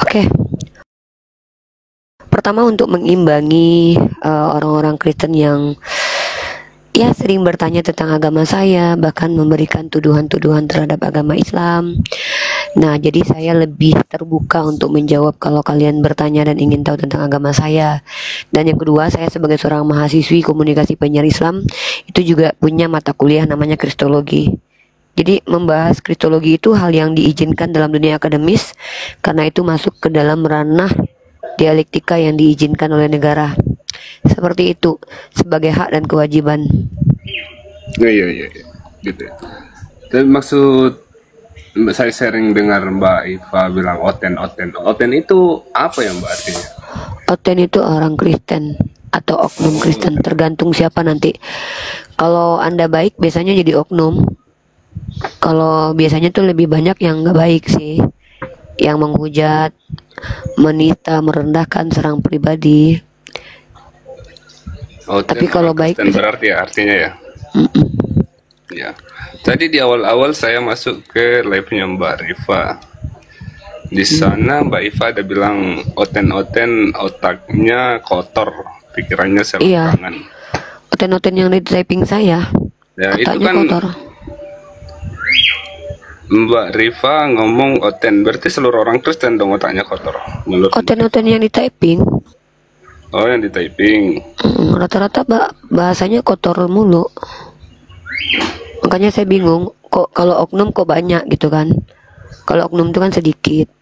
Oke. Pertama, untuk mengimbangi orang-orang Kristen yang ya sering bertanya tentang agama saya, bahkan memberikan tuduhan-tuduhan terhadap agama Islam. Nah, jadi saya lebih terbuka untuk menjawab kalau kalian bertanya dan ingin tahu tentang agama saya. Dan yang kedua, saya sebagai seorang mahasiswi komunikasi penyiar Islam itu juga punya mata kuliah namanya Kristologi. Jadi membahas Kristologi itu hal yang diizinkan dalam dunia akademis karena itu masuk ke dalam ranah dialektika yang diizinkan oleh negara. Seperti itu, sebagai hak dan kewajiban. Iya, gitu. Tapi maksud saya sering dengar Mbak Iva bilang oten itu apa ya Mbak artinya? Oten itu orang Kristen atau oknum Kristen, tergantung siapa nanti. Kalau Anda baik biasanya jadi oknum. Kalau biasanya tuh lebih banyak yang nggak baik sih, yang menghujat, menista, merendahkan, serang pribadi. Tapi kalau baik berarti ya artinya ya. Ya. Tadi di awal-awal saya masuk ke live-nya Mbak Rifa. Di sana Mbak Iva ada bilang oten otaknya kotor, pikirannya serampangan. Iya. Oten yang di typing saya. Ya, otaknya itu kan kotor. Mbak Rifa ngomong oten, berarti seluruh orang Kristen dong otaknya kotor. Oten yang di typing. Oh, yang di typing. Rata-rata bahasanya kotor mulu. Makanya saya bingung, kok kalau oknum kok banyak gitu kan. Kalau oknum itu kan sedikit.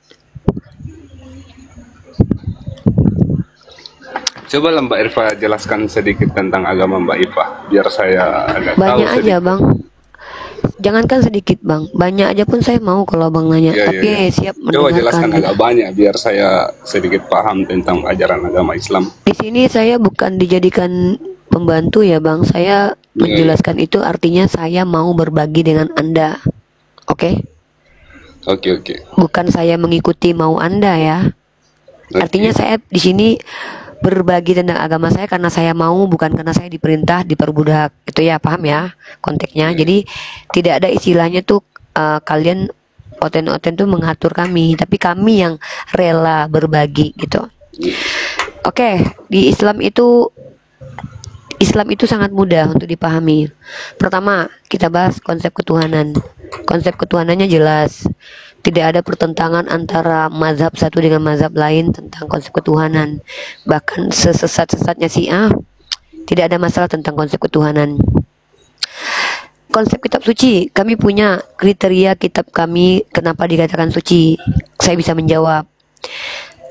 Coba lah Mbak Irfa jelaskan sedikit tentang agama Mbak Iva, biar saya agak tahu Banyak aja sedikit. Bang. Jangankan sedikit Bang, banyak aja pun saya mau kalau Bang nanya. Tapi siap Coba mendengarkan. jelaskan agak banyak biar saya sedikit paham tentang ajaran agama Islam. Di sini saya bukan dijadikan pembantu ya Bang. Saya menjelaskan itu artinya saya mau berbagi dengan Anda. Oke? Oke. Bukan saya mengikuti mau Anda ya. Artinya saya di sini berbagi tentang agama saya karena saya mau, bukan karena saya diperintah, diperbudak. Itu ya, paham ya konteksnya. Jadi tidak ada istilahnya tuh kalian oten tuh mengatur kami, tapi kami yang rela berbagi gitu. Oke, di Islam itu sangat mudah untuk dipahami. Pertama, kita bahas konsep ketuhanan. Konsep ketuhanannya jelas. Tidak ada pertentangan antara mazhab satu dengan mazhab lain tentang konsep ketuhanan. Bahkan sesesat-sesatnya Syiah tidak ada masalah tentang konsep ketuhanan. Konsep kitab suci, kami punya kriteria kitab kami kenapa dikatakan suci. Saya bisa menjawab.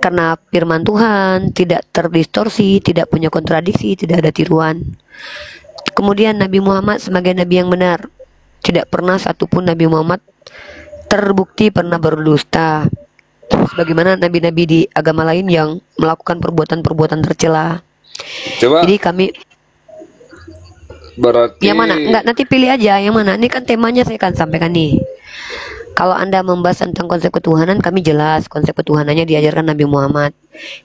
Karena firman Tuhan tidak terdistorsi, tidak punya kontradiksi, tidak ada tiruan. Kemudian Nabi Muhammad sebagai Nabi yang benar. Tidak pernah satupun Nabi Muhammad terbukti pernah berdusta. Sebagaimana nabi-nabi di agama lain yang melakukan perbuatan-perbuatan tercela. Jadi kami berarti yang mana? Enggak, nanti pilih aja yang mana. Ini kan temanya saya akan sampaikan nih. Kalau Anda membahas tentang konsep ketuhanan, kami jelas konsep ketuhanannya diajarkan Nabi Muhammad.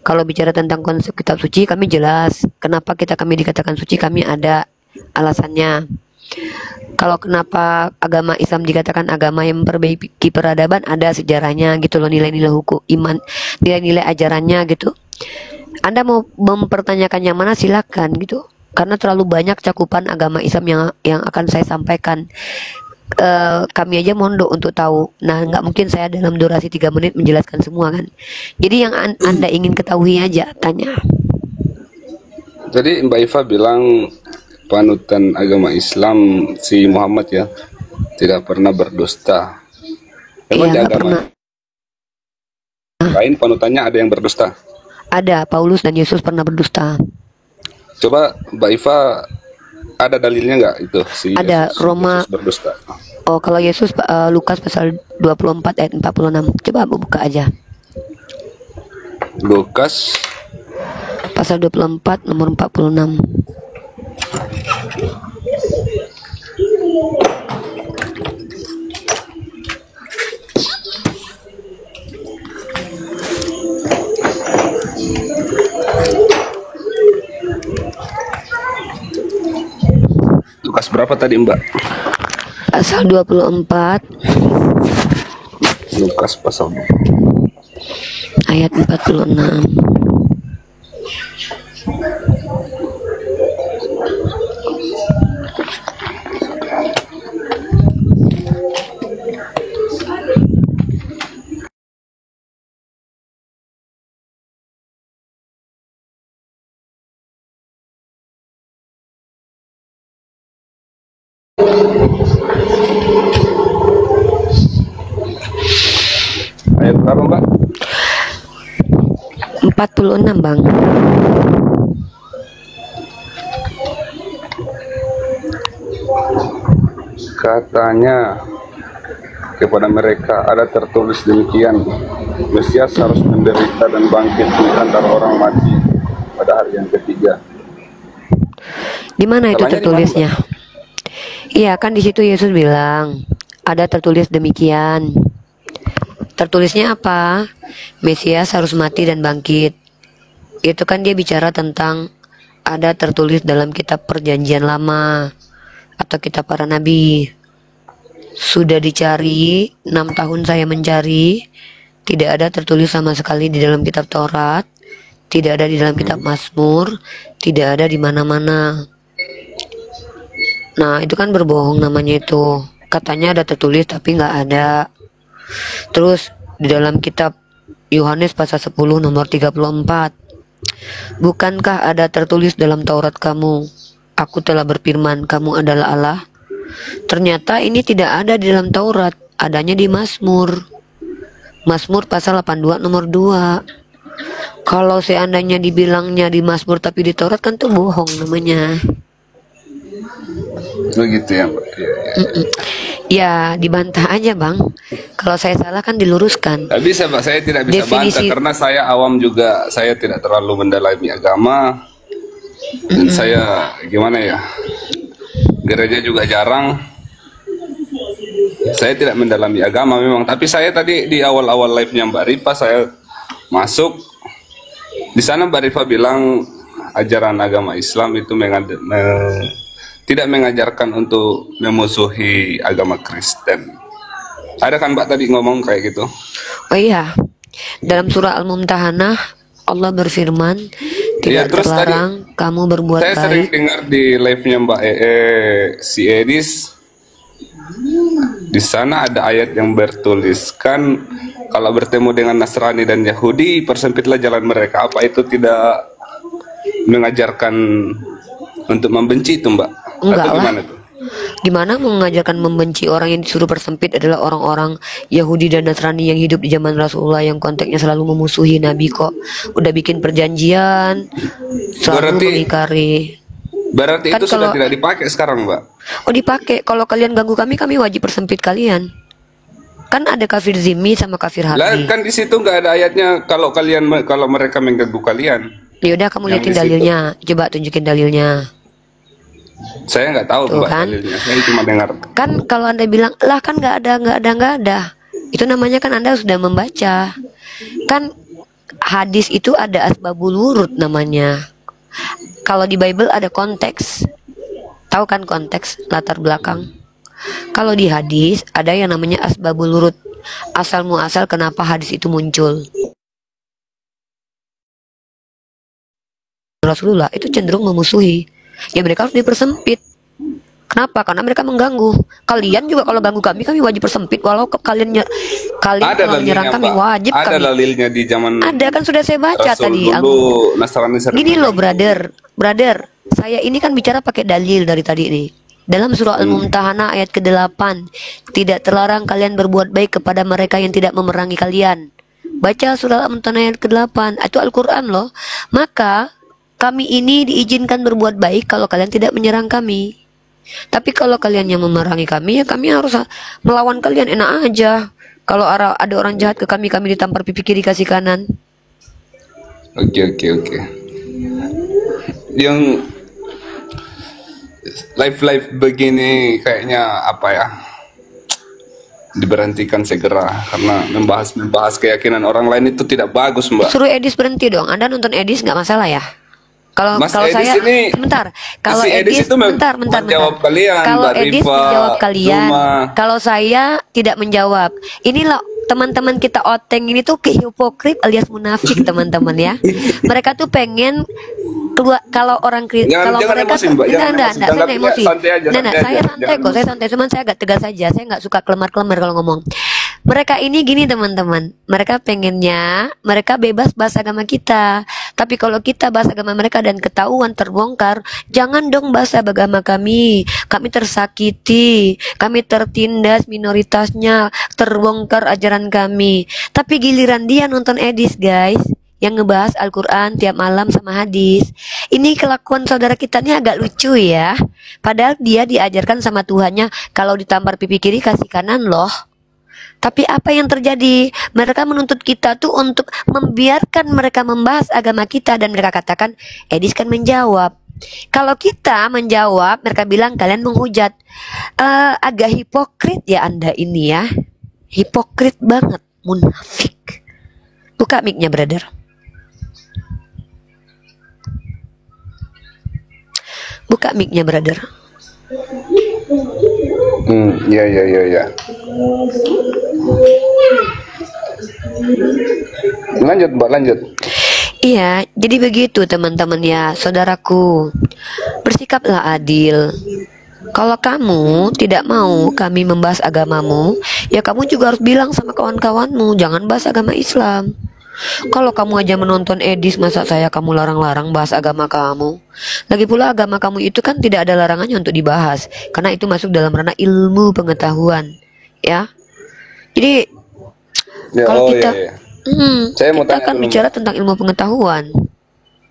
Kalau bicara tentang konsep kitab suci, kami jelas kenapa kami dikatakan suci, kami ada alasannya. Kalau kenapa agama Islam dikatakan agama yang memperbaiki peradaban, ada sejarahnya gitu loh, nilai-nilai hukum iman, nilai-nilai ajarannya gitu. Anda mau mempertanyakan yang mana silakan gitu, karena terlalu banyak cakupan agama Islam yang akan saya sampaikan. Kami aja mondok untuk tahu. Nah, nggak mungkin saya dalam durasi 3 menit menjelaskan semua kan. Jadi yang Anda ingin ketahui aja tanya. Jadi Mbak Iva bilang panutan agama Islam si Muhammad ya tidak pernah berdusta. Emang di agama lain panutannya ada yang berdusta? Ada, Paulus dan Yesus pernah berdusta. Coba Mbak Iva ada dalilnya nggak itu si ada Yesus, Roma Yesus berdusta? Oh, kalau Yesus Lukas pasal 24 ayat 46. Coba buka aja. Lukas pasal 24 nomor 46. Lukas berapa tadi Mbak? Pasal 24. Lukas pasal ayat 46. Ayat berapa, Mbak? 46, Bang. Katanya kepada mereka ada tertulis demikian, Mesias harus menderita dan bangkit di antara orang mati pada hari yang ketiga. Di mana itu Salahnya di mana, tertulisnya? Iya, kan di situ Yesus bilang ada tertulis demikian. Tertulisnya apa? Mesias harus mati dan bangkit. Itu kan dia bicara tentang ada tertulis dalam kitab Perjanjian Lama atau kitab para nabi. Sudah dicari, 6 tahun saya mencari, tidak ada tertulis sama sekali di dalam kitab Taurat, tidak ada di dalam kitab Mazmur, tidak ada di mana-mana. Nah, itu kan berbohong namanya itu. Katanya ada tertulis tapi nggak ada. Terus di dalam kitab Yohanes pasal 10 nomor 34. Bukankah ada tertulis dalam Taurat kamu, aku telah berfirman, kamu adalah Allah? Ternyata ini tidak ada di dalam Taurat, adanya di Mazmur. Mazmur pasal 82 nomor 2. Kalau seandainya dibilangnya di Mazmur tapi di Taurat kan tuh bohong namanya. Begitu ya, Mbak. Ya, dibantah aja, Bang. Kalau saya salah kan diluruskan. Tidak bisa, Pak. Saya tidak bisa bantah karena saya awam juga. Saya tidak terlalu mendalami agama. Dan saya gimana ya? Gereja juga jarang. Saya tidak mendalami agama memang. Tapi saya tadi di awal-awal live-nya Mbak Rifa saya masuk. Di sana Mbak Rifa bilang ajaran agama Islam itu tidak mengajarkan untuk memusuhi agama Kristen. Ada kan Mbak tadi ngomong kayak gitu? Oh iya, dalam surah Al-Mumtahanah Allah berfirman, tidak terlarang kamu berbuat saya baik. Saya sering dengar di live-nya Mbak si Edis. Di sana ada ayat yang bertuliskan kalau bertemu dengan Nasrani dan Yahudi persempitlah jalan mereka. Apa itu tidak mengajarkan untuk membenci itu, Mbak? Enggak atau gimana lah. tuh? Gimana mengajarkan membenci? Orang yang disuruh persempit adalah orang-orang Yahudi dan Nasrani yang hidup di zaman Rasulullah, yang konteksnya selalu memusuhi Nabi kok. Udah bikin perjanjian, selalu mengingkari. Berarti kan itu sudah tidak dipakai sekarang, Mbak? Oh, dipakai. Kalau kalian ganggu kami wajib persempit kalian. Kan ada kafir zimmi sama kafir harbi. Lah kan di situ nggak ada ayatnya kalau mereka mengganggu kalian. Yaudah kamu liatin dalilnya. Coba tunjukin dalilnya. Saya nggak tahu Mbak kan? dalilnya. Saya cuma dengar. Kan kalau Anda bilang lah kan nggak ada. Itu namanya kan Anda sudah membaca. Kan hadis itu ada asbabul wurud namanya. Kalau di Bible ada konteks. Tahu kan konteks latar belakang? Kalau di hadis ada yang namanya asbabul wurud. Asal muasal kenapa hadis itu muncul. Rasulullah itu cenderung memusuhi. Ya mereka harus dipersempit. Kenapa? Karena mereka mengganggu. Kalian juga kalau ganggu kami wajib persempit. Walau kalian kalau menyerang kami wajib ada kami. Ada dalilnya di zaman. Ada kan sudah saya baca Rasul tadi. Dulu, Nasrani gini loh brother. Saya ini kan bicara pakai dalil dari tadi ini. Dalam surah Al-Mumtahanah ayat ke-8, tidak terlarang kalian berbuat baik kepada mereka yang tidak memerangi kalian. Baca surah Al-Mumtahanah ayat ke-8. Itu Al-Quran loh. Maka kami ini diizinkan berbuat baik kalau kalian tidak menyerang kami. Tapi kalau kalian yang memerangi kami, ya kami harus melawan kalian. Enak aja. Kalau ada orang jahat ke kami ditampar pipi kiri kasih kanan. Oke. Yang live begini kayaknya apa ya? Diberhentikan segera karena membahas keyakinan orang lain itu tidak bagus, Mbak. Suruh Edis berhenti dong. Anda nonton Edis nggak masalah ya? Kalau saya ini, sebentar, kalau si Edis itu bentar. Kalian, kalau Mbak Edis Rifa, menjawab kalian, Zuma. kalau saya tidak menjawab. Inilah teman-teman kita oteng ini tuh hipokrit alias munafik teman-teman ya. Mereka tuh pengen keluar kalau orang kalau jangan mereka emosi, Mbak. Jangan enggak, emosi. saya nggak emosi. Santai aja, santai Saya aja. santai Jangan kok, saya santai, cuman saya agak tegas saja. Saya nggak suka kelemar-kelemar kalau ngomong. Mereka ini gini teman-teman, mereka pengennya mereka bebas bahas agama kita. Tapi kalau kita bahas agama mereka dan ketahuan terbongkar, jangan dong bahas agama kami. Kami tersakiti, kami tertindas minoritasnya, terbongkar ajaran kami. Tapi giliran dia nonton Edis guys, yang ngebahas Al-Quran tiap malam sama hadis. Ini kelakuan saudara kita ini agak lucu ya. Padahal dia diajarkan sama Tuhannya, kalau ditampar pipi kiri kasih kanan loh. Tapi apa yang terjadi? Mereka menuntut kita tuh untuk membiarkan mereka membahas agama kita. Dan mereka katakan, Edis kan menjawab. Kalau kita menjawab, mereka bilang kalian menghujat. Agak hipokrit ya Anda ini ya. Hipokrit banget, munafik. Buka mic-nya brother. Buka mic-nya brother. Ya. Lanjut Mbak, lanjut. Iya, jadi begitu teman-teman ya, saudaraku. Bersikaplah adil. Kalau kamu tidak mau kami membahas agamamu, ya kamu juga harus bilang sama kawan-kawanmu, jangan bahas agama Islam. Kalau kamu aja menonton Edis, masa saya kamu larang-larang bahas agama kamu? Lagi pula agama kamu itu kan tidak ada larangannya untuk dibahas, karena itu masuk dalam ranah ilmu pengetahuan, ya. Jadi Ya, kalau kita, iya. Saya mau kita tanya kan dulu, bicara Mbak. tentang ilmu pengetahuan.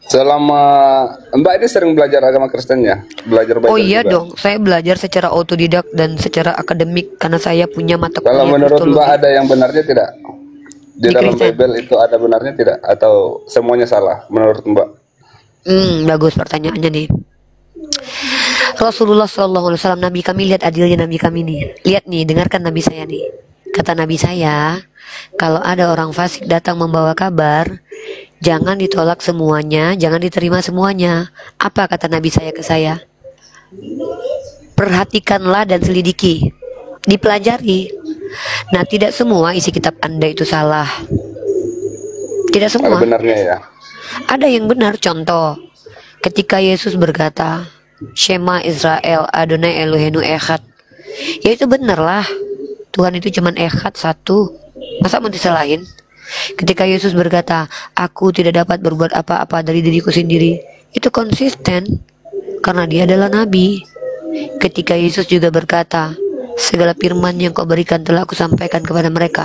Selama Mbak ini sering belajar agama Kristen ya? Belajar Bible Oh iya juga? dong, saya belajar secara otodidak dan secara akademik karena saya punya mata Kalau kuliah menurut kristologi. Mbak ada yang benarnya tidak? Di Di dalam Kristen. Bible itu ada benarnya tidak? Atau semuanya salah menurut Mbak? Bagus pertanyaannya nih. Rasulullah SAW, Nabi kami, lihat adilnya Nabi kami nih. Lihat nih, dengarkan Nabi saya nih. Kata Nabi saya, kalau ada orang fasik datang membawa kabar, jangan ditolak semuanya, jangan diterima semuanya. Apa kata Nabi saya ke saya? Perhatikanlah dan selidiki, dipelajari. Nah, tidak semua isi kitab Anda itu salah. Tidak Ada semua. benarnya ya? Ada yang benar. Contoh, ketika Yesus berkata, Shema Israel, Adonai Elohenu Echad, ya itu benar lah. Tuhan itu cuman Echad satu. Masa mau disalahin? Ketika Yesus berkata, aku tidak dapat berbuat apa-apa dari diriku sendiri, itu konsisten karena dia adalah nabi. Ketika Yesus juga berkata, segala firman yang kau berikan telah aku sampaikan kepada mereka.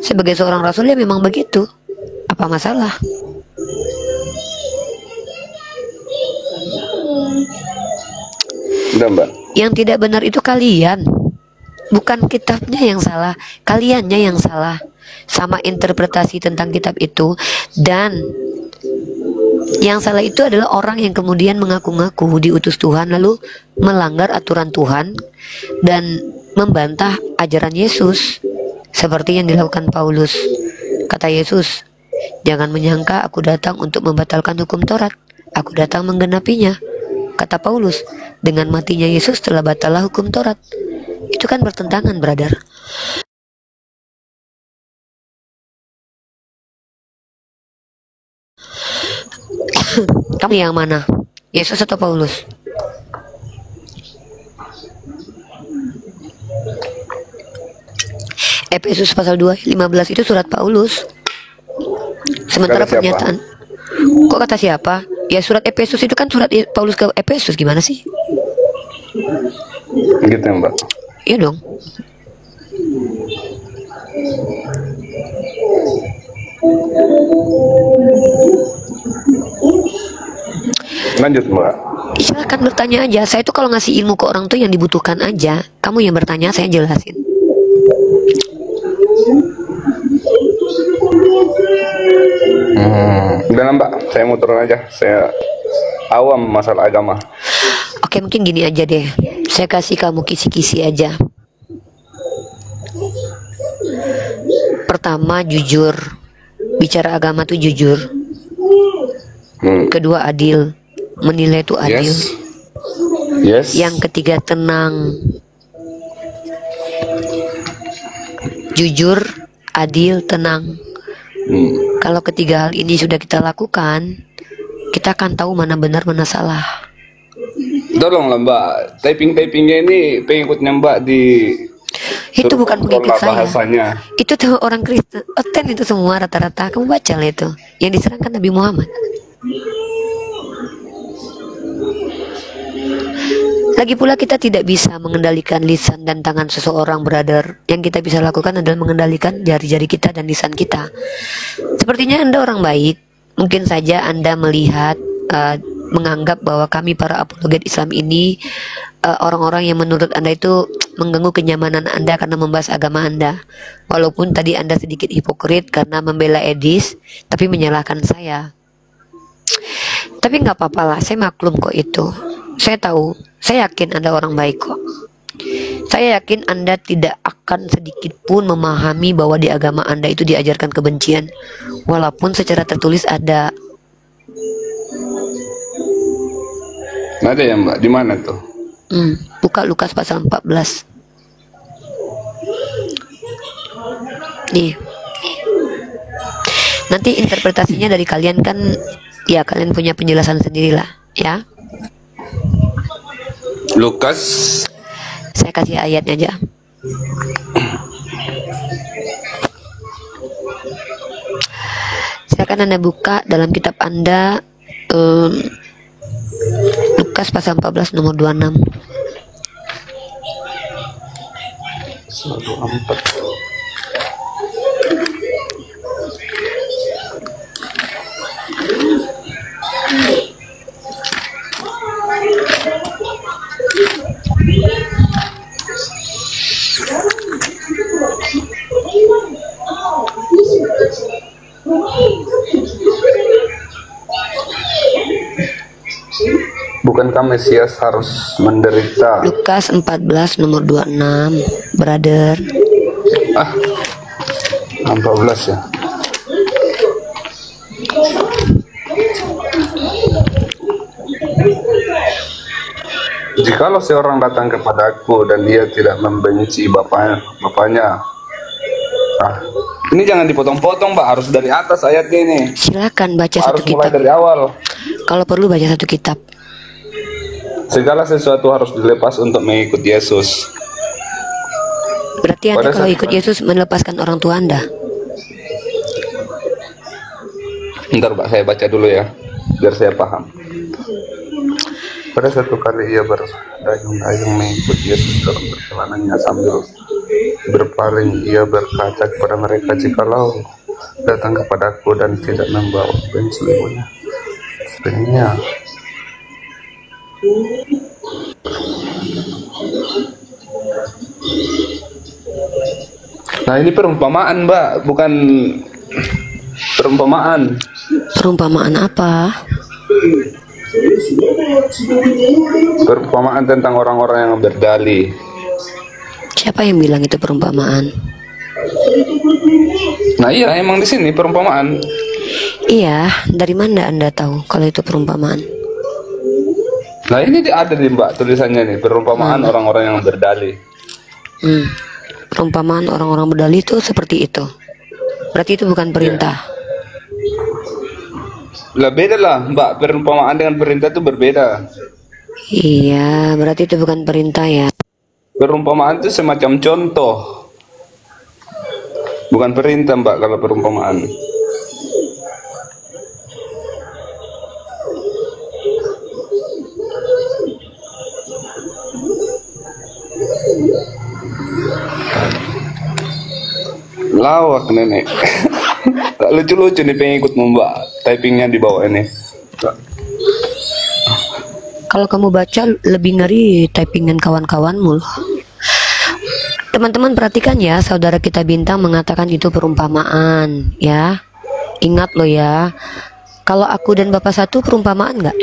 Sebagai seorang rasul ya memang begitu. Apa masalah? Udah Mbak. Yang tidak benar itu kalian, bukan kitabnya yang salah, kaliannya yang salah sama interpretasi tentang kitab itu. Dan yang salah itu adalah orang yang kemudian mengaku-ngaku diutus Tuhan lalu melanggar aturan Tuhan dan membantah ajaran Yesus, seperti yang dilakukan Paulus. Kata Yesus, jangan menyangka aku datang untuk membatalkan hukum Taurat, aku datang menggenapinya. Kata Paulus, dengan matinya Yesus telah batallah hukum Taurat. Itu kan bertentangan, brother. Kamu yang mana? Yesus atau Paulus? Efesus pasal 2 15 itu surat Paulus. Sementara Kata siapa? pernyataan, kok kata siapa? Ya surat Efesus itu kan surat Paulus ke Efesus, gimana sih? Gitu ya Mbak. Iya dong. Lanjut Mbak. Silakan bertanya aja. Saya tuh kalau ngasih ilmu ke orang tuh yang dibutuhkan aja. Kamu yang bertanya, saya jelasin. Udah lah, Mbak, saya mau turun aja. Saya awam masalah agama. Oke, mungkin gini aja deh. Saya kasih kamu kisi-kisi aja. Pertama, jujur. Bicara agama tuh jujur. Kedua, adil. Menilai itu adil. Yes. Yang ketiga, tenang. Jujur, adil, tenang. Kalau ketiga hal ini sudah kita lakukan, kita akan tahu mana benar mana salah. Tolonglah Mbak, typingnya ini pengikutnya Mbak di Itu bukan pengikut saya. Bahasanya. Itu tuh orang Kristen. Oten itu semua rata-rata. Kamu baca lah itu. Yang diserahkan Nabi Muhammad. Lagi pula kita tidak bisa mengendalikan lisan dan tangan seseorang, brother. Yang kita bisa lakukan adalah mengendalikan jari-jari kita dan lisan kita. Sepertinya Anda orang baik. Mungkin saja Anda melihat, menganggap bahwa kami para apologet Islam ini orang-orang yang menurut Anda itu mengganggu kenyamanan Anda karena membahas agama Anda. Walaupun tadi Anda sedikit hipokrit karena membela Edis, tapi menyalahkan saya. Tapi nggak apa-apa lah, saya maklum kok itu. Saya tahu, saya yakin Anda orang baik kok. Saya yakin Anda tidak akan sedikit pun memahami bahwa di agama Anda itu diajarkan kebencian. Walaupun secara tertulis ada. Ada ya Mbak, di mana tuh? Buka Lukas pasal 14. Nih. Nanti interpretasinya dari kalian kan, ya kalian punya penjelasan sendirilah, ya. Lukas, Saya kasih ayatnya aja. Silakan Anda buka dalam kitab Anda, Lukas pasal 14 nomor 26. 24. Bukankah Mesias harus menderita? Lukas 14 nomor 26, brother. 14 ya. Jikalau seorang datang kepadaku dan dia tidak membenci bapaknya. Ini jangan dipotong-potong, Pak. Harus dari atas ayatnya ini. Silakan baca Harus satu mulai kitab. dari awal. Kalau perlu baca satu kitab. Segala sesuatu harus dilepas untuk mengikut Yesus. Berarti Anda Pada kalau saat- ikut Yesus melepaskan orang tua Anda. Bentar Pak, saya baca dulu ya, biar saya paham. Pada satu kali ia berdayung-dayung mengikut Yesus dalam perjalanannya, sambil berpaling ia berkata kepada mereka, "Jikalau datang kepadaku dan tidak membawa bensin istrinya, Nah ini perumpamaan Mbak, bukan perumpamaan. Perumpamaan apa? Perumpamaan tentang orang-orang yang berdalih. Siapa yang bilang itu perumpamaan? Nah iya, emang di sini perumpamaan. Iya, dari mana Anda tahu kalau itu perumpamaan? Nah ini ada di Mbak tulisannya nih, perumpamaan orang-orang yang berdalih. Perumpamaan orang-orang berdalih itu seperti itu. Berarti itu bukan perintah. Lah beda lah Mbak, perumpamaan dengan perintah itu berbeda. Iya, berarti itu bukan perintah ya. Perumpamaan itu semacam contoh, bukan perintah Mbak kalau perumpamaan. Lawak nenek. Lucu-lucu nih pengikutmu Mbak, typingnya di bawah ini. Kalau kamu baca lebih ngeri typingan kawan-kawanmu loh. Teman-teman perhatikan ya, saudara kita Bintang mengatakan itu perumpamaan ya. Ingat loh ya, kalau aku dan Bapak satu perumpamaan nggak?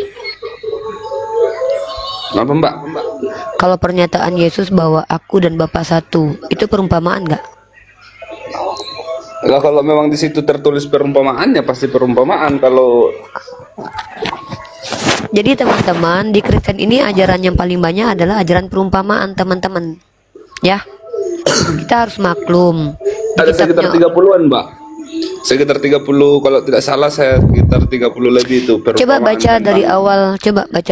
Apa Mbak? Kalau pernyataan Yesus bahwa aku dan Bapak satu, itu perumpamaan nggak? Lah kalau memang di situ tertulis perumpamaannya pasti perumpamaan. Kalau Jadi teman-teman, di Kristen ini ajaran yang paling banyak adalah ajaran perumpamaan teman-teman. Ya, kita harus maklum. Ada sekitar 30-an, Mbak. Sekitar 30, kalau tidak salah saya sekitar 30 lebih itu Coba perumpamaan baca tentang-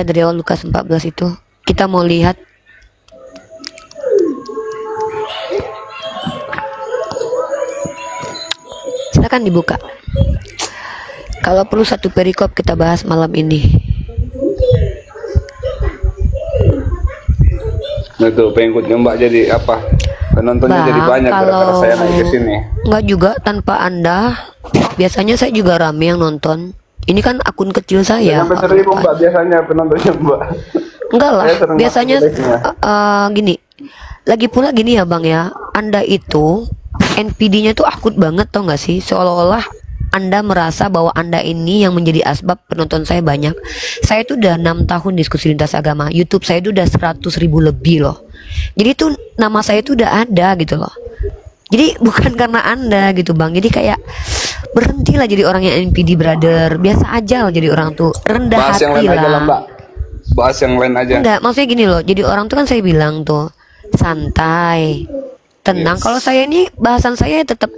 dari awal Lukas 14 itu. Kita mau lihat. Silakan dibuka. Kalau perlu satu perikop kita bahas malam ini. Nah, itu pengikutnya Mbak jadi apa? Penontonnya Bang, jadi banyak gara-gara kalau saya naik ke sini. Enggak juga tanpa Anda. Biasanya saya juga rame yang nonton. Ini kan akun kecil saya. Sampai 1000 Mbak biasanya penontonnya Mbak. Enggak lah, Saya sering biasanya masuk live-nya. gini. Lagi pula gini ya Bang ya, Anda itu NPD-nya tuh akut banget tau gak sih? Seolah-olah Anda merasa bahwa Anda ini yang menjadi asbab penonton saya banyak. Saya tuh udah 6 tahun diskusi lintas agama. YouTube saya tuh udah 100.000 lebih loh. Jadi tuh nama saya tuh udah ada gitu loh. Jadi bukan karena Anda gitu Bang. Jadi kayak berhentilah jadi orang yang NPD brother. Biasa aja loh jadi orang tuh, rendah Bahas yang hati lain aja lah lah. Mbak. Bahas yang lain aja. Enggak, maksudnya gini loh. Jadi orang tuh kan saya bilang tuh santai, tenang. Yes. Kalau saya ini bahasan saya tetap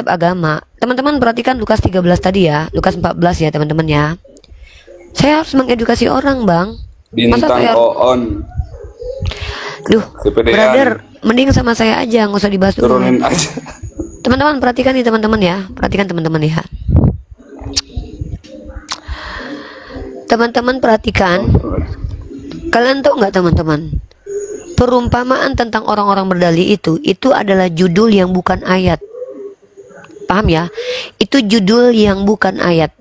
agama. Teman-teman perhatikan Lukas 13 tadi ya, Lukas 14 ya teman-teman ya. Saya harus mengedukasi orang Bang. Masa Bintang saya, on. duh, Kepedean. brother, mending sama saya aja, nggak usah dibahas dulu. Turunin aja. Teman-teman perhatikan nih teman-teman ya, perhatikan teman-teman ya. Teman-teman perhatikan, kalian tahu nggak teman-teman? Perumpamaan tentang orang-orang berdalih itu adalah judul yang bukan ayat. Paham ya? Itu judul yang bukan ayat.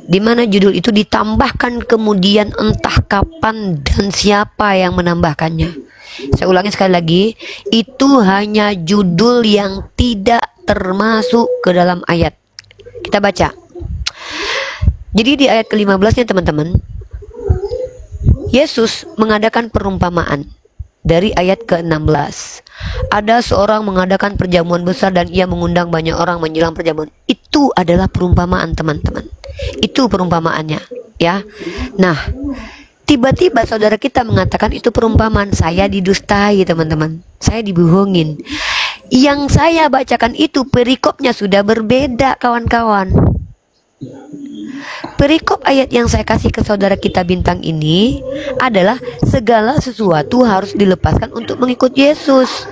Di mana judul itu ditambahkan kemudian entah kapan dan siapa yang menambahkannya. Saya ulangi sekali lagi, itu hanya judul yang tidak termasuk ke dalam ayat. Kita baca. Jadi di ayat ke-15-nya teman-teman, Yesus mengadakan perumpamaan. Dari ayat ke-16, ada seorang mengadakan perjamuan besar dan ia mengundang banyak orang menjelang perjamuan. Itu adalah perumpamaan teman-teman. Itu perumpamaannya ya. Nah, tiba-tiba saudara kita mengatakan itu perumpamaan. Saya didustai teman-teman. Saya dibohongin. Yang saya bacakan itu perikopnya sudah berbeda kawan-kawan. Perikop ayat yang saya kasih ke saudara kita bintang ini adalah segala sesuatu harus dilepaskan untuk mengikut Yesus.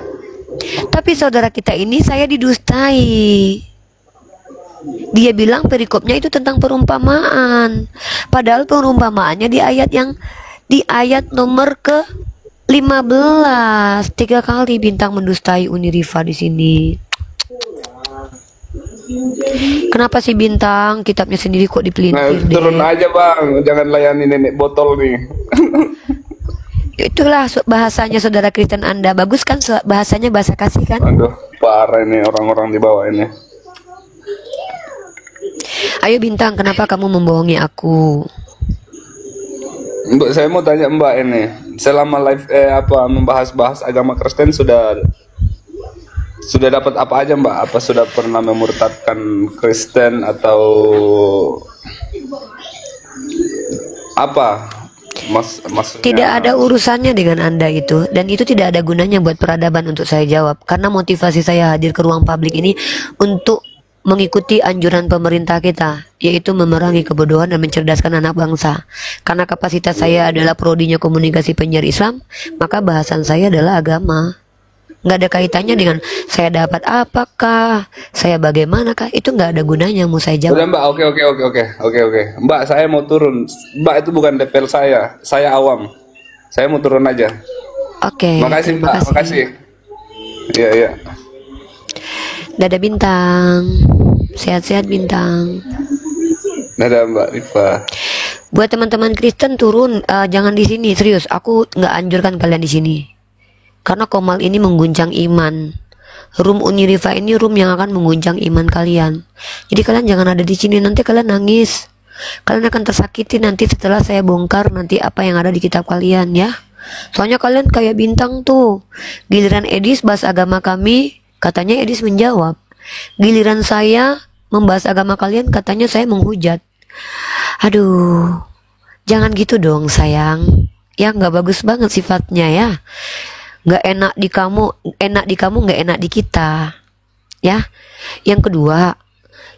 Tapi saudara kita ini saya didustai. Dia bilang perikopnya itu tentang perumpamaan. Padahal perumpamaannya di ayat nomor ke-15. 3 kali bintang mendustai Uniriva di sini. Kenapa sih bintang kitabnya sendiri kok Nah, dipelintir turun deh? aja Bang, jangan layani nenek botol nih. Itulah bahasanya saudara Kristen Anda. Bagus kan bahasanya, bahasa kasih kan? Aduh, parah ini orang-orang di bawah ini. Ayo bintang, kenapa kamu membohongi aku? Mbak, saya mau tanya Mbak ini, selama live membahas-bahas agama Kristen sudah dapat apa aja Mbak? Apa sudah pernah memurtadkan Kristen atau apa? Maksudnya Tidak ada urusannya dengan Anda itu. Dan itu tidak ada gunanya buat peradaban untuk saya jawab. Karena motivasi saya hadir ke ruang publik ini untuk mengikuti anjuran pemerintah kita, yaitu memerangi kebodohan dan mencerdaskan anak bangsa. Karena kapasitas saya adalah prodinya komunikasi penyiar Islam, maka bahasan saya adalah agama. Nggak ada kaitannya dengan saya dapat apakah, saya bagaimanakah, itu nggak ada gunanya mau saya Udah jawab. Mbak, oke. Mbak, saya mau turun. Mbak itu bukan level saya awam. Saya mau turun aja. Oke, Makasih terima Mbak, kasih. makasih. Iya. Dadah bintang, sehat-sehat bintang. Dadah Mbak Rifa. Buat teman-teman Kristen turun, jangan di sini, serius. Aku nggak anjurkan kalian di sini. Karena Komal ini mengguncang iman. Room Uniriva ini room yang akan mengguncang iman kalian. Jadi kalian jangan ada di sini, nanti kalian nangis. Kalian akan tersakiti nanti setelah saya bongkar nanti apa yang ada di kitab kalian ya. Soalnya kalian kayak bintang tuh. Giliran Edis bahas agama kami, katanya Edis menjawab. Giliran saya membahas agama kalian, katanya saya menghujat. Aduh, jangan gitu dong sayang. Ya nggak bagus banget sifatnya ya. nggak enak di kamu, nggak enak di kita, ya. Yang kedua,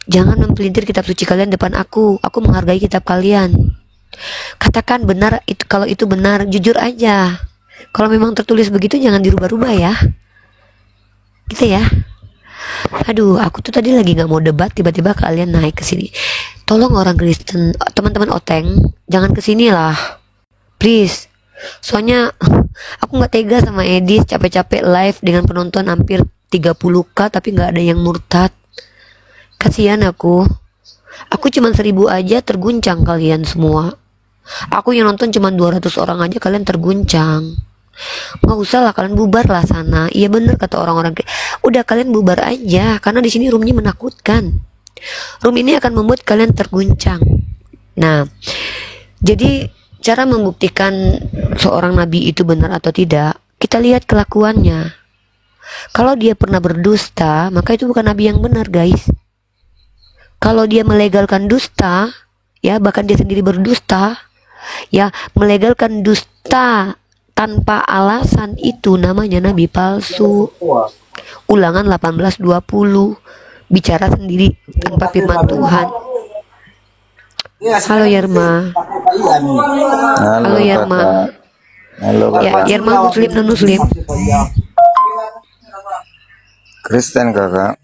jangan mempelintir kitab suci kalian depan aku menghargai kitab kalian. Katakan benar itu, kalau itu benar, jujur aja. Kalau memang tertulis begitu jangan dirubah-rubah ya, gitu ya. Aduh, aku tuh tadi lagi nggak mau debat, tiba-tiba kalian naik ke sini. Tolong orang Kristen, teman-teman Oteng, jangan ke sini lah, please. Soalnya aku nggak tega sama Edis, capek-capek live dengan penonton hampir 30k tapi nggak ada yang murtad. Kasihan aku cuma 1000 aja terguncang kalian semua. Aku yang nonton cuma 200 orang aja kalian terguncang. Nggak usah lah, kalian bubar lah sana. Iya bener kata orang-orang, udah kalian bubar aja, karena di sini roomnya menakutkan. Room ini akan membuat kalian terguncang. Nah, jadi cara membuktikan seorang nabi itu benar atau tidak, kita lihat kelakuannya. Kalau dia pernah berdusta, maka itu bukan nabi yang benar, guys. Kalau dia melegalkan dusta, ya bahkan dia sendiri berdusta, ya melegalkan dusta tanpa alasan, itu namanya nabi palsu. Ulangan 18:20, bicara sendiri tanpa firman Tuhan. Halo Yerma. Halo Yerma. Halo Ya, kakak. Yerma muslim non muslim? Kristen kakak.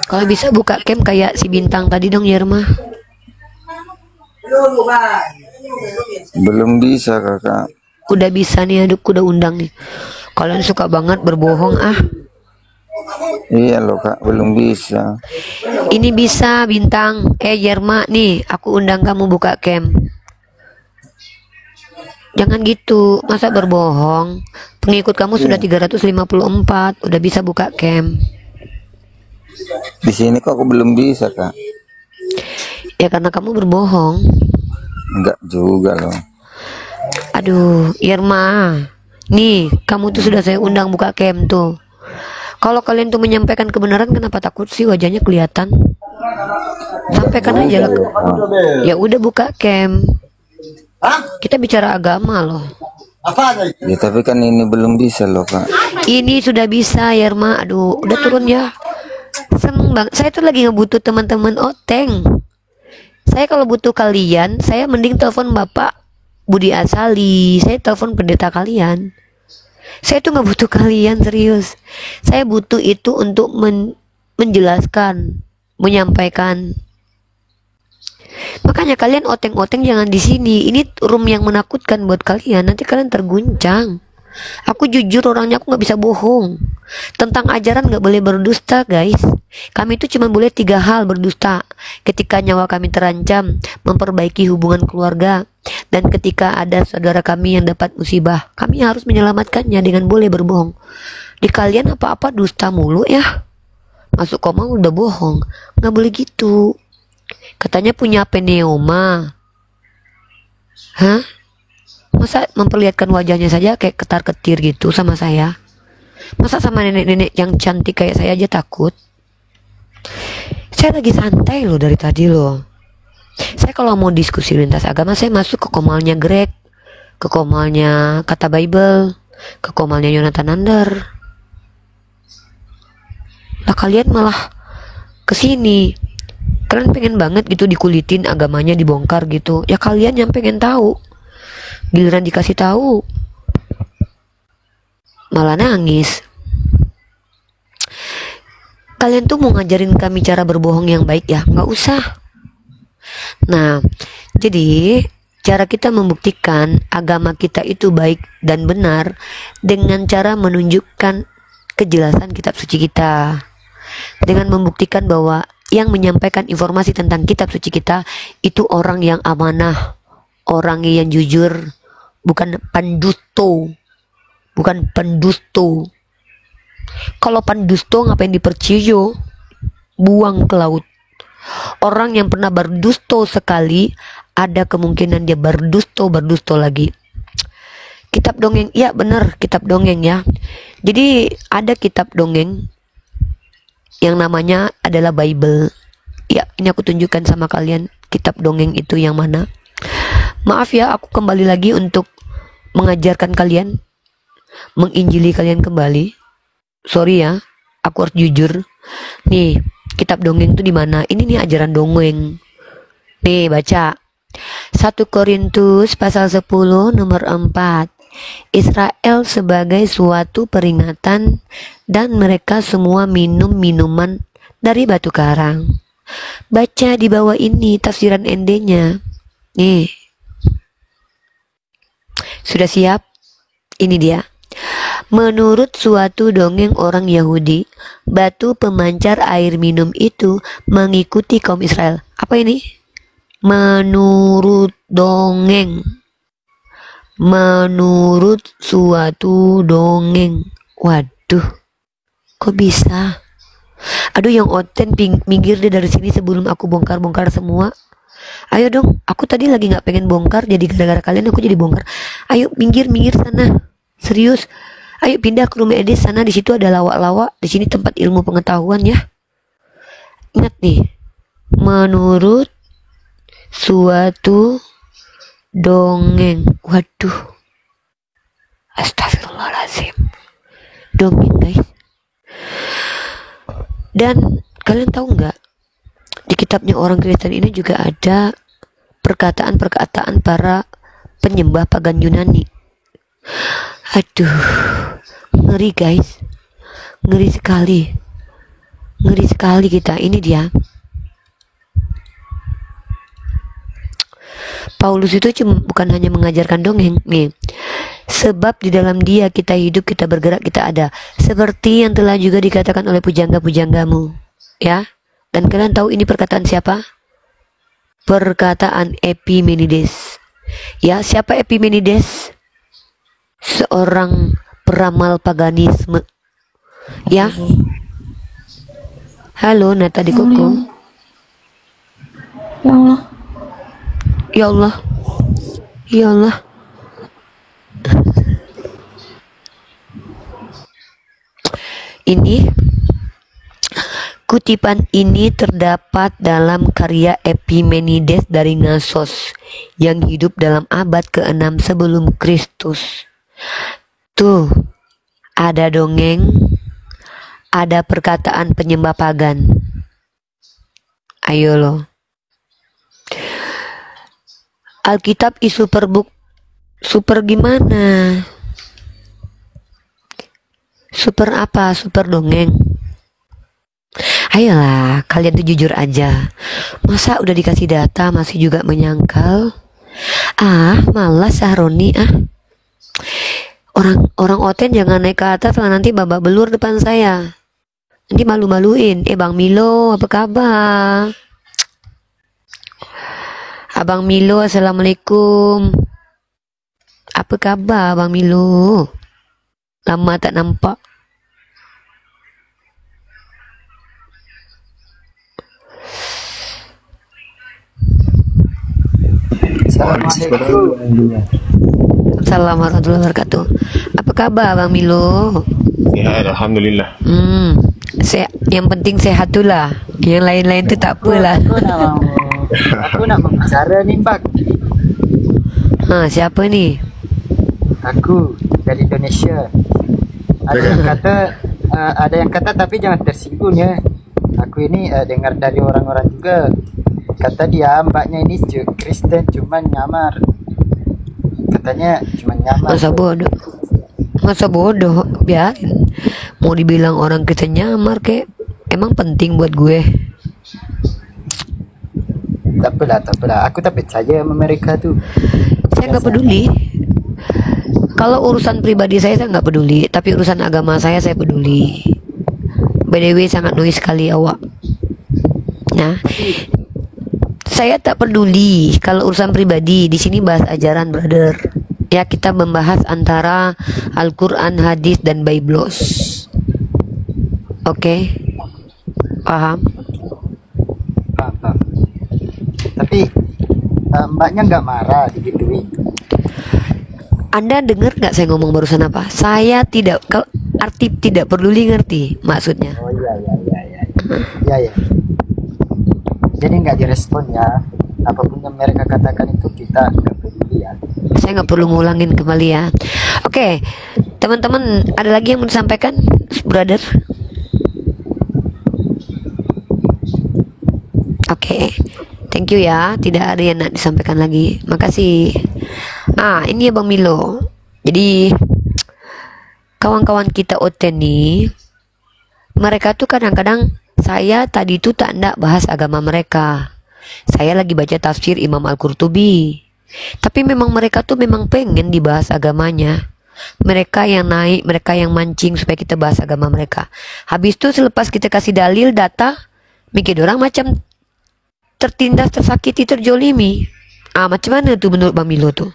Kalau bisa buka cam kayak si Bintang tadi dong Yerma. Belum bisa kakak. Udah bisa nih, aduk udah undang nih. Kalian suka banget berbohong ah. Iya loh kak, belum bisa. Ini bisa Bintang. Yerma nih, aku undang kamu buka cam. Jangan gitu, masa berbohong. Pengikut kamu sudah 354, udah bisa buka cam. Di sini kok aku belum bisa kak. Ya karena kamu berbohong. Enggak juga loh. Aduh, Irma, nih kamu tuh sudah saya undang buka cam tuh. Kalau kalian tuh menyampaikan kebenaran, kenapa takut sih, wajahnya kelihatan? Sampaikan aja lah. Ya udah buka cam. Kita bicara agama loh. Ya tapi kan ini belum bisa loh kak. Ini sudah bisa Irma. Aduh, udah turun ya. Seneng banget. Saya tuh lagi ngebutuh teman-teman Oteng. Saya kalau butuh kalian, saya mending telepon Bapak Budi Asali, saya telepon pendeta kalian. Saya tuh nggak butuh kalian, serius. Saya butuh itu untuk menjelaskan, menyampaikan. Makanya kalian oteng-oteng jangan di sini. Ini room yang menakutkan buat kalian. Nanti kalian terguncang. Aku jujur orangnya, aku nggak bisa bohong. Tentang ajaran nggak boleh berdusta, guys. Kami itu cuma boleh 3 hal berdusta: ketika nyawa kami terancam, memperbaiki hubungan keluarga, dan ketika ada saudara kami yang dapat musibah, kami harus menyelamatkannya dengan boleh berbohong. Di kalian apa-apa dusta mulu ya. Masuk koma udah bohong. Nggak boleh gitu. Katanya punya pneuma. Hah? Masa memperlihatkan wajahnya saja kayak ketar-ketir gitu sama saya? Masa sama nenek-nenek yang cantik kayak saya aja takut? Saya lagi santai loh dari tadi loh. Saya kalau mau diskusi lintas agama, saya masuk ke komalnya Greg, ke komalnya Kata Bible, ke komalnya Yonatan Nander. Lah kalian malah kesini. Kalian pengen banget gitu dikulitin, agamanya dibongkar gitu. Ya kalian yang pengen tahu. Giliran dikasih tahu malah nangis. Kalian tuh mau ngajarin kami cara berbohong yang baik ya? Nggak usah. Nah, jadi cara kita membuktikan agama kita itu baik dan benar dengan cara menunjukkan kejelasan kitab suci kita. Dengan membuktikan bahwa yang menyampaikan informasi tentang kitab suci kita itu orang yang amanah, orang yang jujur, bukan pendusto. Bukan pendusto. Kalau pendusto ngapain diperciyo? Buang ke laut. Orang yang pernah berdusto sekali, ada kemungkinan dia berdusto lagi. Kitab dongeng, ya benar, kitab dongeng ya. Jadi ada kitab dongeng yang namanya adalah Bible. Ya, ini aku tunjukkan sama kalian kitab dongeng itu yang mana. Maaf ya, aku kembali lagi untuk mengajarkan kalian. menginjili kalian kembali. Sorry ya, aku harus jujur. Nih, kitab dongeng tuh di mana? Ini nih ajaran dongeng. Nih, baca. 1 Korintus pasal 10 nomor 4. Israel sebagai suatu peringatan dan mereka semua minum minuman dari batu karang. Baca di bawah ini tafsiran ND-nya. Nih. Sudah siap? Ini dia. Menurut suatu dongeng orang Yahudi, batu pemancar air minum itu mengikuti kaum Israel. Apa ini? Menurut dongeng. Menurut suatu dongeng. Waduh, kok bisa? Aduh, yang oten minggir deh dari sini sebelum aku bongkar-bongkar semua. Ayo dong, aku tadi lagi nggak pengen bongkar, jadi gara-gara kalian aku jadi bongkar. Ayo minggir sana, serius. Ayo pindah ke rumah Edis sana, di situ ada lawak-lawak, di sini tempat ilmu pengetahuan ya. Ingat nih, menurut suatu dongeng. Waduh, astagfirullahaladzim, dongeng guys. Dan kalian tahu nggak, di kitabnya orang Kristen ini juga ada perkataan-perkataan para penyembah pagan Yunani. Aduh, ngeri guys, ngeri sekali kita. Ini dia. Paulus itu bukan hanya mengajarkan dongeng nih. Sebab di dalam dia kita hidup, kita bergerak, kita ada. Seperti yang telah juga dikatakan oleh pujangga-pujanggamu. Ya. Dan kalian tahu ini perkataan siapa? Perkataan Epimenides. Ya, siapa Epimenides? Seorang peramal paganisme. Ya. Halo, Nata di Koko. Ya Allah. Ya Allah. Ya Allah. Ini kutipan ini terdapat dalam karya Epimenides dari Nasos yang hidup dalam abad ke-6 sebelum Kristus. Tuh, ada dongeng, ada perkataan penyembah pagan. Ayo loh. Alkitab is superbook. Super gimana? Super apa? Super dongeng. Ayolah, kalian tuh jujur aja. Masa udah dikasih data masih juga menyangkal? Ah, malas Roni ah. Orang oten jangan naik ke atas lah, nanti babak belur depan saya. Nanti malu-maluin. Bang Milo, apa kabar? Abang Milo, assalamualaikum. Apa kabar Abang Milo? Lama tak nampak. Assalamualaikum warahmatullahi wabarakatuh. Apa kabar Bang Milo? Sehat, alhamdulillah. Yang penting sehat tu lah. Yang lain-lain tu tak apalah. Aku nak berbicara ni Pak. Siapa ni? Aku dari Indonesia. Ada yang kata tapi jangan tersinggung ya. Aku ini dengar dari orang-orang juga. Kata dia mbaknya ini Kristen cuma nyamar. Katanya cuma nyamar. Masa bodoh, biarin. Mau dibilang orang Kristen nyamar kek, emang penting buat gue. Tak apalah. Aku tak percaya sama mereka tuh. Saya nggak peduli. Kalau urusan pribadi saya nggak peduli, tapi urusan agama saya peduli. By the way, sangat noise sekali awak. Nah, saya tak peduli kalau urusan pribadi. Di sini bahas ajaran, brother. Ya, kita membahas antara Al-Quran, hadis, dan Biblos. Oke? Paham? Paham. Tapi mbaknya nggak marah digituin. Anda dengar nggak saya ngomong barusan apa? Saya tidak, arti tidak peduli, ngerti maksudnya? Oh iya. Jadi nggak direspon ya. Apapun yang mereka katakan itu kita nggak peduli ya. Saya nggak perlu ngulangin kembali ya. Oke, Teman-teman, ada lagi yang mau disampaikan, brother? Oke, thank you ya. Tidak ada yang nak disampaikan lagi. Makasih. Ini ya Bang Milo. Jadi kawan-kawan kita Oten nih, mereka tuh kadang-kadang, saya tadi tuh tak ndak bahas agama mereka. Saya lagi baca tafsir Imam Al-Qurtubi. Tapi memang mereka tuh memang pengen dibahas agamanya. Mereka yang naik, mereka yang mancing supaya kita bahas agama mereka. Habis itu selepas kita kasih dalil, data, mikir orang macam tertindas, tersakiti, terjolimi. Macam mana tuh menurut Bang Milo tuh?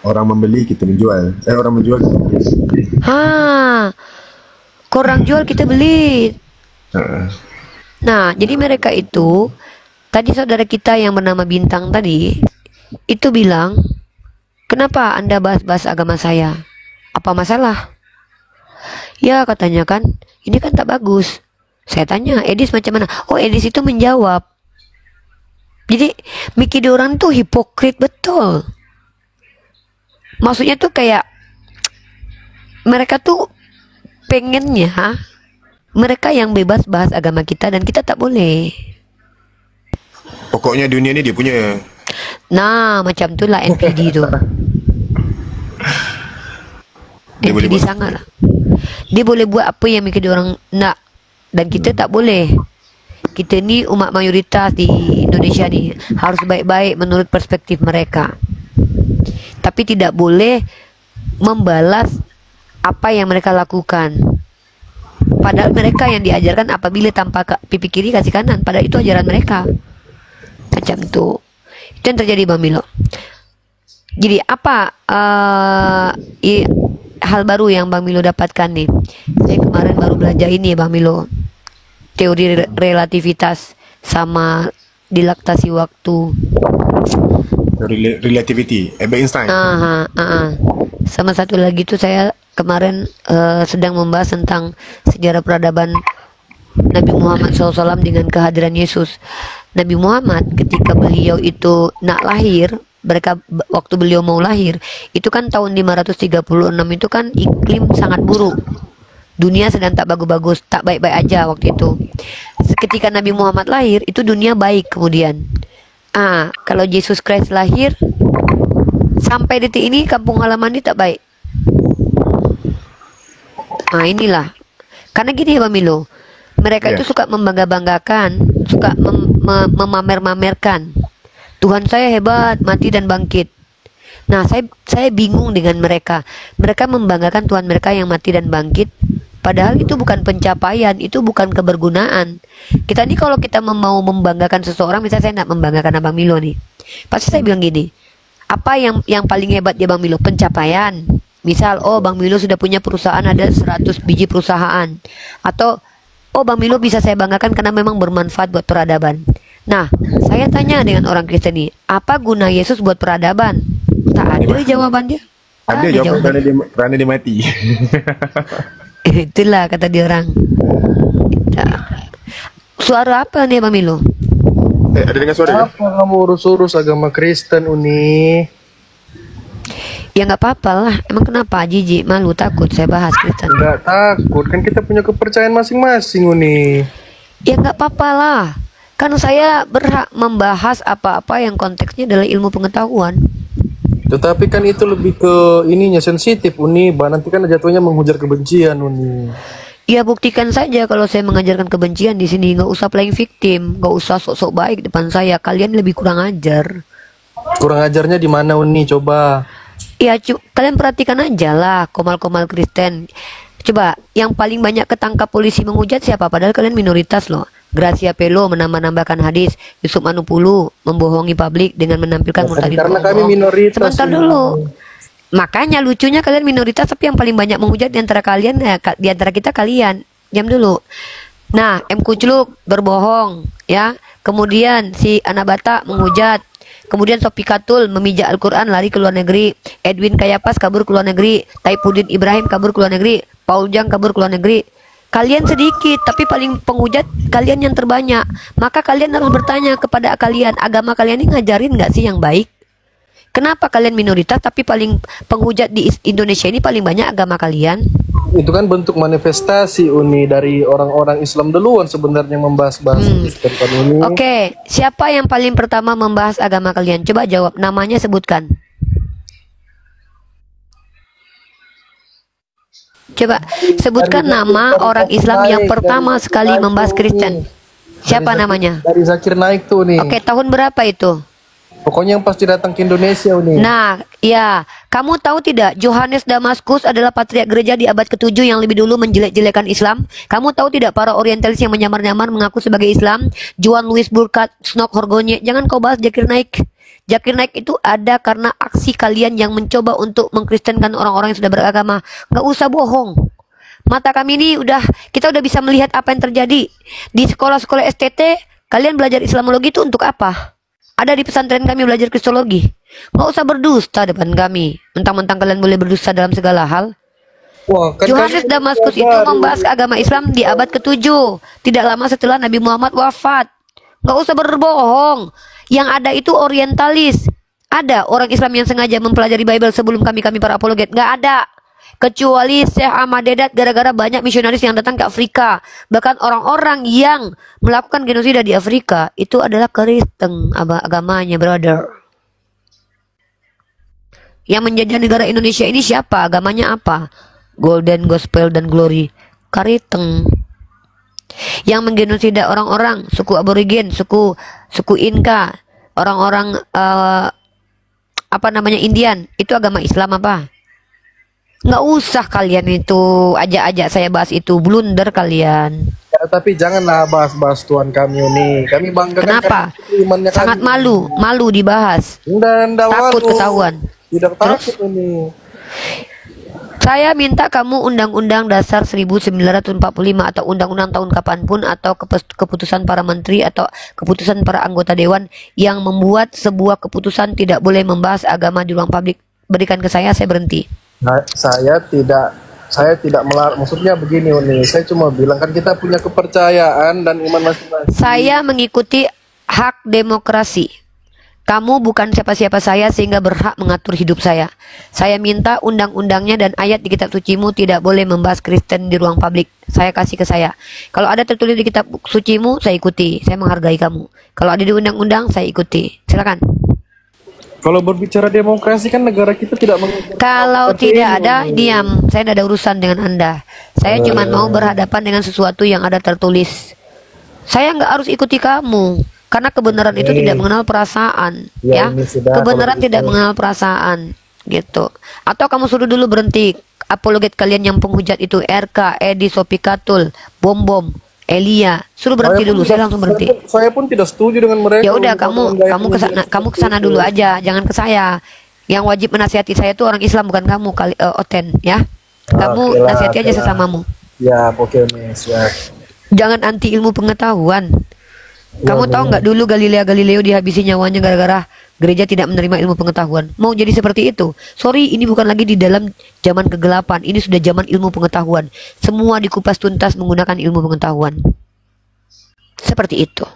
Orang membeli kita menjual. Orang menjual kita beli. Korang jual kita beli. Nah, jadi mereka itu, tadi saudara kita yang bernama Bintang tadi, itu bilang, kenapa Anda bahas-bahas agama saya? Apa masalah? Ya katanya kan, ini kan tak bagus. Saya tanya, Edis macam mana? Oh, Edis itu menjawab. Jadi mikir orang tuh hipokrit betul. Maksudnya tuh kayak mereka tuh pengennya mereka yang bebas bahas agama kita dan kita tak boleh. Pokoknya dunia ni dia punya. Nah, macam itulah NPD tu. Dia boleh NPD buat. sangat lah. Dia boleh buat apa yang mikir orang nak, dan kita tak boleh. Kita ni umat mayoritas di Indonesia ni harus baik-baik menurut perspektif mereka. Tapi tidak boleh membalas apa yang mereka lakukan. Padahal mereka yang diajarkan apabila tanpa pipi kiri kasih kanan. Padahal itu ajaran mereka. Macam tu. Itu yang terjadi Bang Milo. Jadi apa hal baru yang Bang Milo dapatkan nih? Saya kemarin baru belajar ini ya Bang Milo. Teori relativitas sama dilaktasi waktu. Relativity. Albert Einstein. Sama satu lagi tuh saya kemarin sedang membahas tentang sejarah peradaban Nabi Muhammad SAW dengan kehadiran Yesus. Nabi Muhammad ketika beliau itu nak lahir, waktu beliau mau lahir, itu kan tahun 536 itu kan iklim sangat buruk. Dunia sedang tak bagus-bagus, tak baik-baik aja waktu itu. Ketika Nabi Muhammad lahir, itu dunia baik kemudian. Kalau Yesus Christ lahir, sampai detik ini kampung halaman ini tak baik. Inilah. Karena gini ya Bang Milo, mereka itu suka membangga-banggakan, suka memamer-mamerkan. Tuhan saya hebat, mati dan bangkit. Nah, saya bingung dengan mereka. Mereka membanggakan Tuhan mereka yang mati dan bangkit. Padahal itu bukan pencapaian, itu bukan kebergunaan. Kita nih kalau kita mau membanggakan seseorang, misalnya saya nak membanggakan Abang Milo nih, pasti saya bilang gini, apa yang paling hebat ya Bang Milo? Pencapaian. Misal, Bang Milo sudah punya perusahaan, ada 100 biji perusahaan. Atau, Bang Milo bisa saya banggakan karena memang bermanfaat buat peradaban. Nah, saya tanya dengan orang Kristen nih, apa guna Yesus buat peradaban? Tak ada jawabannya. Ada jawaban kerana dia mati. Itulah kata dia orang. Suara apa nih Bang Milo? Ada dengar suara? Apa kamu urus-urus agama Kristen Uni? Ya nggak apa-apa lah. Emang kenapa? Jijik, malu, takut saya bahas Kristen? Nggak takut, kan kita punya kepercayaan masing-masing Uni. Ya nggak apa-apa lah. Kan saya berhak membahas apa-apa yang konteksnya adalah ilmu pengetahuan. Tetapi kan itu lebih ke ininya sensitif Uni, nanti kan jatuhnya menghujat kebencian Uni. Ya buktikan saja kalau saya mengajarkan kebencian di sini, nggak usah playing victim, nggak usah sok-sok baik depan saya. Kalian lebih kurang ajar. Kurang ajarnya di mana Uni? Coba. Ya kalian perhatikan aja lah komal-komal Kristen. Coba yang paling banyak ketangkap polisi menghujat siapa? Padahal kalian minoritas loh. Gracia Pelo menambah-nambahkan hadis, Yusuf Manupulu membohongi publik dengan menampilkan murtadin. Karena kami minoritas. Sebentar dulu. Makanya lucunya kalian minoritas, tapi yang paling banyak menghujat di antara kalian, di antara kita kalian. Diam dulu. Nah, M Kucluk berbohong, ya. Kemudian si Anabata menghujat. Kemudian Sopi Katul memijak Al-Quran lari ke luar negeri. Edwin Kayapas kabur ke luar negeri. Taipudin Ibrahim kabur ke luar negeri. Paul Jang kabur ke luar negeri. Kalian sedikit, tapi paling penghujat kalian yang terbanyak. Maka kalian harus bertanya kepada kalian, agama kalian ini ngajarin nggak sih yang baik? Kenapa kalian minoritas tapi paling penghujat di Indonesia ini paling banyak agama kalian? Itu kan bentuk manifestasi Uni dari orang-orang Islam duluan sebenarnya membahas-bahas Kristen kan Uni. Oke, siapa yang paling pertama membahas agama kalian? Coba jawab, namanya sebutkan. Coba sebutkan nama orang Islam yang pertama sekali membahas Kristen. Siapa namanya? Dari Zakir Naik tuh nih. Oke, tahun berapa itu? Pokoknya yang pasti datang ke Indonesia Uni. Nah, ya, kamu tahu tidak, Johannes Damaskus adalah patriark gereja di abad ke-7 yang lebih dulu menjelek-jelekan Islam. Kamu tahu tidak, para orientalis yang menyamar-nyamar mengaku sebagai Islam, Johann Louis Burckhardt, Snok Horgonye. Jangan kau bahas Zakir Naik. Zakir Naik itu ada karena aksi kalian yang mencoba untuk mengkristenkan orang-orang yang sudah beragama. Nggak usah bohong. Mata kami ini kita udah bisa melihat apa yang terjadi. Di sekolah-sekolah STT, kalian belajar Islamologi itu untuk apa? Ada di pesantren kami belajar Kristologi. Nggak usah berdusta depan kami. Mentang-mentang kalian boleh berdusta dalam segala hal. Wah, kan Johannes Damaskus itu membahas agama Islam di abad ke-7. Tidak lama setelah Nabi Muhammad wafat. Nggak usah berbohong. Yang ada itu orientalis. Ada orang Islam yang sengaja mempelajari Bible sebelum kami para apologet. Nggak ada. Kecuali Syekh Ahmad Dedat gara-gara banyak misionaris yang datang ke Afrika. Bahkan orang-orang yang melakukan genosida di Afrika itu adalah Kristen agamanya, brother. Yang menjajah negara Indonesia ini siapa? Agamanya apa? Golden Gospel dan Glory. Kristen. Yang menggenosida orang-orang suku Aborigin, suku Inka, orang-orang Indian, itu agama Islam apa? Nggak usah kalian itu ajak-ajak saya bahas itu, blunder kalian. Ya, tapi janganlah bahas-bahas Tuhan kami Uni. Kami bangga. Kenapa? Sangat malu dibahas. Takut ketahuan. Tidak takut Uni. Saya minta kamu Undang-Undang Dasar 1945 atau Undang-Undang tahun kapanpun atau keputusan para menteri atau keputusan para anggota dewan yang membuat sebuah keputusan tidak boleh membahas agama di ruang publik. Berikan ke saya berhenti. Nah, saya tidak melarang. Maksudnya begini Uni, saya cuma bilang kan kita punya kepercayaan dan iman masing-masing. Saya mengikuti hak demokrasi. Kamu bukan siapa-siapa saya sehingga berhak mengatur hidup saya. Saya minta undang-undangnya dan ayat di kitab sucimu tidak boleh membahas Kristen di ruang publik. Saya kasih ke saya. Kalau ada tertulis di kitab sucimu, saya ikuti. Saya menghargai kamu. Kalau ada di undang-undang, saya ikuti. Silakan. Kalau berbicara demokrasi kan negara kita tidak Kalau tidak ada, diam. Saya tidak ada urusan dengan Anda. Saya cuma mau berhadapan dengan sesuatu yang ada tertulis. Saya nggak harus ikuti kamu. Karena kebenaran itu tidak mengenal perasaan, ya. Kebenaran tidak mengenal perasaan, gitu. Atau kamu suruh dulu berhenti apologet kalian yang penghujat itu, RK, Edi, Sopikatul, Bom, Elia, suruh berhenti dulu. Saya langsung berhenti. Saya pun tidak setuju dengan mereka. Ya udah, kamu kesana dulu aja, jangan ke saya. Yang wajib menasihati saya itu orang Islam, bukan kamu, Oten, ya. Kamu nasihati aja sesamamu. Ya, oke nih, siap. Jangan anti ilmu pengetahuan. Kamu tahu nggak dulu Galileo dihabisi nyawanya gara-gara gereja tidak menerima ilmu pengetahuan. Mau jadi seperti itu? Sorry, ini bukan lagi di dalam zaman kegelapan. Ini sudah zaman ilmu pengetahuan. Semua dikupas tuntas menggunakan ilmu pengetahuan. Seperti itu.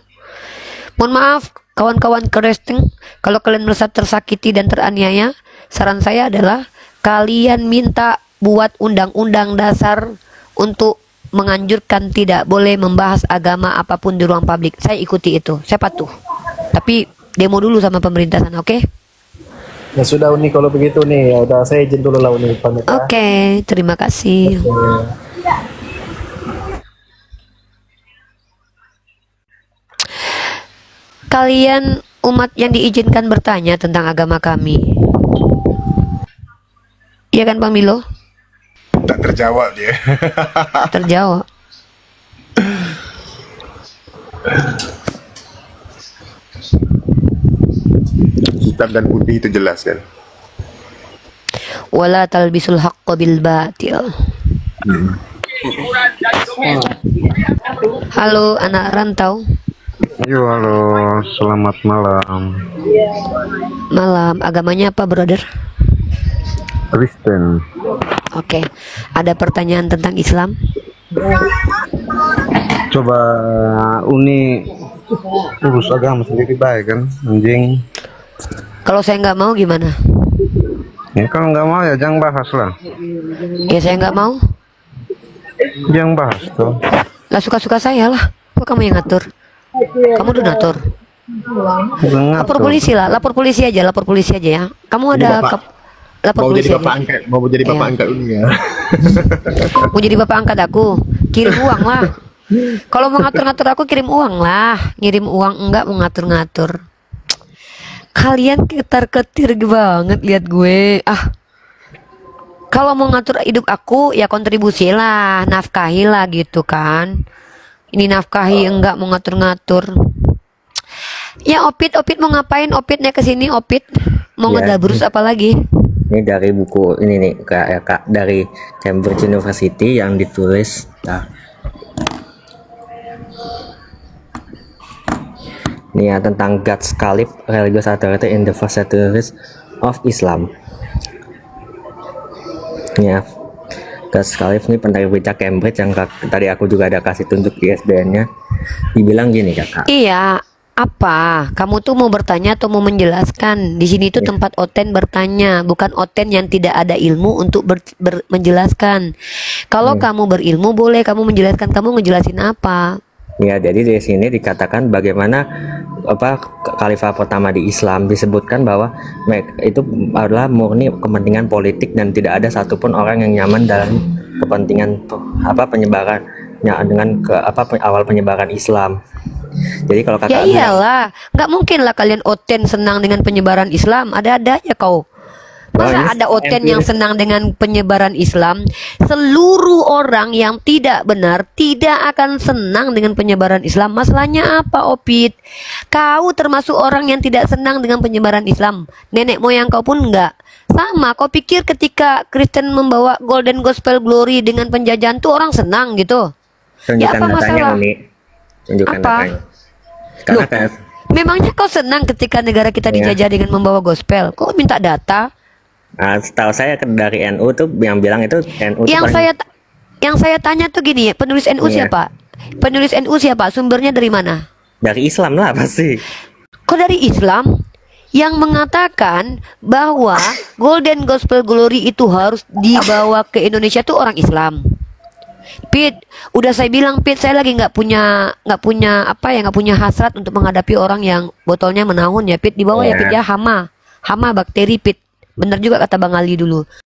Mohon maaf, kawan-kawan Kristen, kalau kalian merasa tersakiti dan teraniaya, saran saya adalah kalian minta buat undang-undang dasar untuk menganjurkan tidak boleh membahas agama apapun di ruang publik. Saya ikuti itu, saya patuh. Tapi demo dulu sama pemerintah sana, oke? Ya sudah Uni, kalau begitu nih, ya udah saya izin dulu lah Uni, pamit ya. Oke, terima kasih. Kalian umat yang diizinkan bertanya tentang agama kami. Iya kan Bang Milo? Tak terjawab dia. Terjawab. Hitam dan putih itu jelas kan. Wala talbisul haqqo bil batil. Halo anak rantau. Yo, halo, selamat malam. Malam, agamanya apa brother? Kristen. Oke, ada pertanyaan tentang Islam? Coba Uni urus agama sendiri baik kan, anjing. Kalau saya nggak mau gimana? Ya kalau nggak mau ya jangan bahas lah. Ya saya nggak mau. Jangan bahas tuh. Lah suka-suka saya lah. Kok kamu yang ngatur? Kamu donatur. Bukan Lapor ngatur. polisi lah. Lapor polisi aja. Lapor polisi aja ya. Kamu Ini ada Bapak. lapor Mau polisi jadi bapak aja. angkat, mau jadi bapak Iya. angkat ini ya. Mau jadi bapak angkat aku, kirim uang lah. Kalau mau ngatur-ngatur aku kirim uang lah. Ngirim uang enggak mau ngatur-ngatur. Kalian ketar-ketir banget lihat gue. Kalau mau ngatur hidup aku ya kontribusi lah, nafkahi lah gitu kan. Ini nafkahi enggak mau ngatur-ngatur. Ya Opit mau ngapain? Opit naik ke sini Opit. Mau Ya. ngedabrus apa lagi? Ini dari buku ini nih kak dari Cambridge University yang ditulis. Ini ya tentang God's Caliph, religious authority in the first centuries of Islam. Ya, God's Caliph ini penerbit Cambridge yang tadi aku juga ada kasih tunjuk ISBN-nya. Dibilang gini kakak. Iya, apa? Kamu tuh mau bertanya atau mau menjelaskan? Di sini tuh tempat Oten bertanya, bukan Oten yang tidak ada ilmu untuk menjelaskan. Kalau kamu berilmu boleh kamu menjelaskan. Kamu ngejelasin apa? Ya, jadi di sini dikatakan bagaimana khalifah pertama di Islam disebutkan bahwa itu adalah murni kepentingan politik dan tidak ada satupun orang yang nyaman dalam kepentingan penyebarannya dengan awal penyebaran Islam. Jadi kalau Ya kakak iyalah, nggak mungkin lah kalian Oten senang dengan penyebaran Islam. Ada aja kau. Masa ada Oten yang senang dengan penyebaran Islam? Seluruh orang yang tidak benar tidak akan senang dengan penyebaran Islam. Masalahnya apa, Opit? Kau termasuk orang yang tidak senang dengan penyebaran Islam. Nenek moyang kau pun enggak. Sama, kau pikir ketika Kristen membawa Golden Gospel Glory dengan penjajahan tuh orang senang gitu? Ya tunjukkan apa datanya masalah? Uni. Tunjukkan Apa? datanya. Karena Loh, memangnya kau senang ketika negara kita dijajah dengan membawa gospel? Kok minta data? setahu saya dari NU tuh yang bilang itu NU tuh Yang saya tanya tuh gini, penulis NU Iya. siapa? Penulis NU siapa? Sumbernya dari mana? dari Islam lah pasti. Kok dari Islam? Yang mengatakan bahwa Golden Gospel Glory itu harus dibawa ke Indonesia tuh orang Islam. Pit, udah saya bilang Pit, saya lagi nggak punya hasrat untuk menghadapi orang yang botolnya menahun ya Pit, dibawa ya Pit ya, hama bakteri Pit. Bener juga kata Bang Ali dulu.